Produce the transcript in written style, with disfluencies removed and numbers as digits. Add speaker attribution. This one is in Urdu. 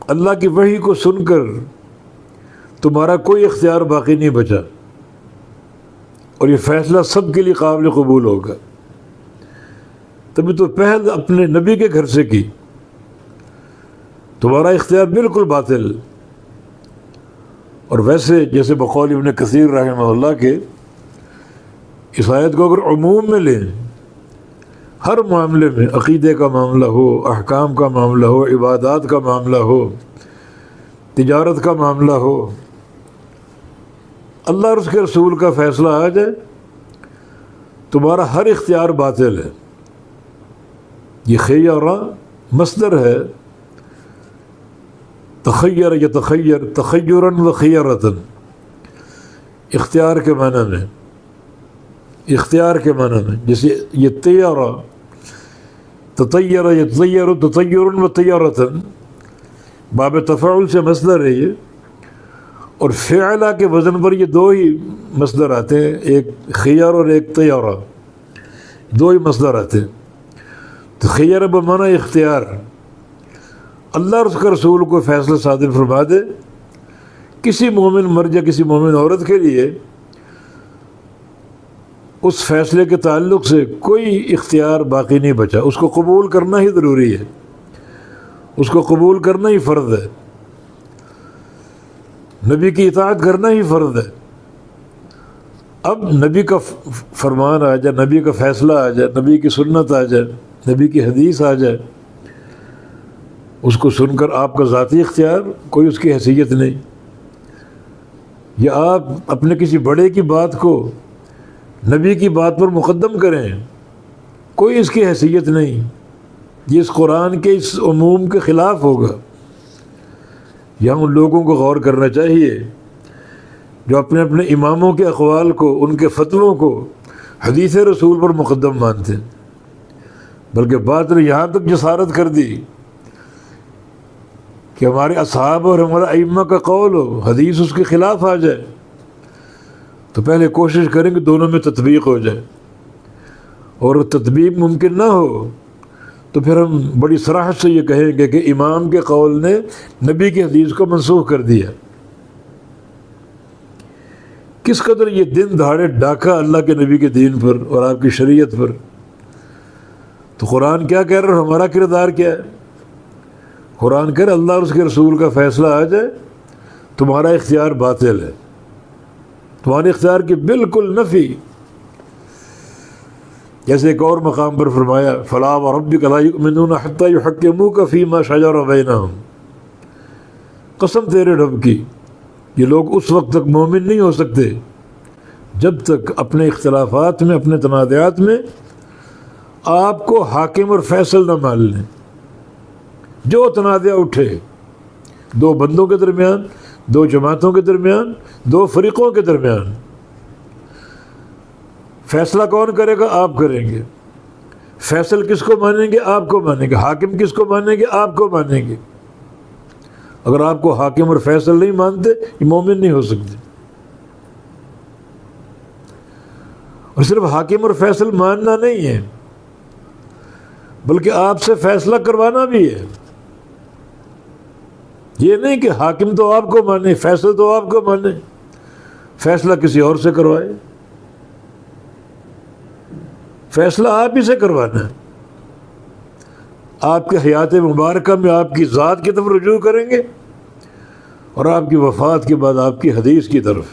Speaker 1: اللہ کی وحی کو سن کر تمہارا کوئی اختیار باقی نہیں بچا، اور یہ فیصلہ سب کے لیے قابل قبول ہوگا۔ تبھی تو پہل اپنے نبی کے گھر سے کی، تمہارا اختیار بالکل باطل۔ اور ویسے جیسے بقول ابن کثیر رحمہ اللہ کے، اس آیت کو اگر عموم میں لیں، ہر معاملے میں، عقیدے کا معاملہ ہو، احکام کا معاملہ ہو، عبادات کا معاملہ ہو، تجارت کا معاملہ ہو، اللہ اور اس کے رسول کا فیصلہ آ جائے، تمہارا ہر اختیار باطل ہے۔ یہ خیرہ مصدر ہے، تخیر یتخیر تخیراً و خیرتاً، اختیار کے معنی میں، اختیار کے معنی میں، جیسے یہ طیارہ، تطیر یتطیر تطیراً و طیرتاً، باب تفاعل سے مصدر ہے یہ، اور فعلہ کے وزن پر یہ دو ہی مصدر آتے ہیں، ایک خیر اور ایک طیارہ، دو ہی مصدر آتے ہیں۔ تو خیر بمعنی اختیار، اللہ اور اس کے رسول کو فیصلہ صادر فرما دے، کسی مومن مرد یا کسی مومن عورت کے لیے اس فیصلے کے تعلق سے کوئی اختیار باقی نہیں بچا، اس کو قبول کرنا ہی ضروری ہے، اس کو قبول کرنا ہی فرض ہے، نبی کی اطاعت کرنا ہی فرض ہے۔ اب نبی کا فرمان آ جائے، نبی کا فیصلہ آ جائے، نبی کی سنت آ جائے، نبی کی حدیث آ جائے، اس کو سن کر آپ کا ذاتی اختیار، کوئی اس کی حیثیت نہیں، یا آپ اپنے کسی بڑے کی بات کو نبی کی بات پر مقدم کریں، کوئی اس کی حیثیت نہیں، یہ اس قرآن کے اس عموم کے خلاف ہوگا۔ یہاں ان لوگوں کو غور کرنا چاہیے جو اپنے اپنے اماموں کے اقوال کو، ان کے فتووں کو حدیث رسول پر مقدم مانتے ہیں، بلکہ بات نے یہاں تک جسارت کر دی کہ ہمارے اصحاب اور ہمارا ائمہ کا قول ہو، حدیث اس کے خلاف آ جائے تو پہلے کوشش کریں کہ دونوں میں تطبیق ہو جائے، اور تطبیق ممکن نہ ہو تو پھر ہم بڑی صراحت سے یہ کہیں گے کہ امام کے قول نے نبی کی حدیث کو منسوخ کر دیا۔ کس قدر یہ دن دہاڑے ڈاکہ اللہ کے نبی کے دین پر اور آپ کی شریعت پر۔ تو قرآن کیا کہہ رہا ہے، ہمارا کردار کیا ہے؟ قرآن کہہ رہا ہے اللہ اور اس کے رسول کا فیصلہ آ جائے، تمہارا اختیار باطل ہے، تمہارے اختیار کی بالکل نفی۔ جیسے ایک اور مقام پر فرمایا فَلَا وَرَبِّكَ لَا يُؤْمِنُونَ حَتَّى يُحَكِّمُوكَ فِي مَا شَجَرَ بَيْنَهُمْ، قسم تیرے رب کی، یہ لوگ اس وقت تک مومن نہیں ہو سکتے جب تک اپنے اختلافات میں، اپنے تنازعات میں آپ کو حاکم اور فیصل نہ مان لیں۔ جو تنازع اٹھے، دو بندوں کے درمیان، دو جماعتوں کے درمیان، دو فریقوں کے درمیان، فیصلہ کون کرے گا؟ آپ کریں گے۔ فیصل کس کو مانیں گے؟ آپ کو مانیں گے۔ حاکم کس کو مانیں گے؟ آپ کو مانیں گے۔ اگر آپ کو حاکم اور فیصل نہیں مانتے، یہ مومن نہیں ہو سکتے۔ اور صرف حاکم اور فیصل ماننا نہیں ہے، بلکہ آپ سے فیصلہ کروانا بھی ہے۔ یہ نہیں کہ حاکم تو آپ کو مانے، فیصل تو آپ کو مانے، فیصلہ کسی اور سے کروائے۔ فیصلہ آپ ہی سے کروانا ہے۔ آپ کے حیات مبارکہ میں آپ کی ذات کی طرف رجوع کریں گے، اور آپ کی وفات کے بعد آپ کی حدیث کی طرف۔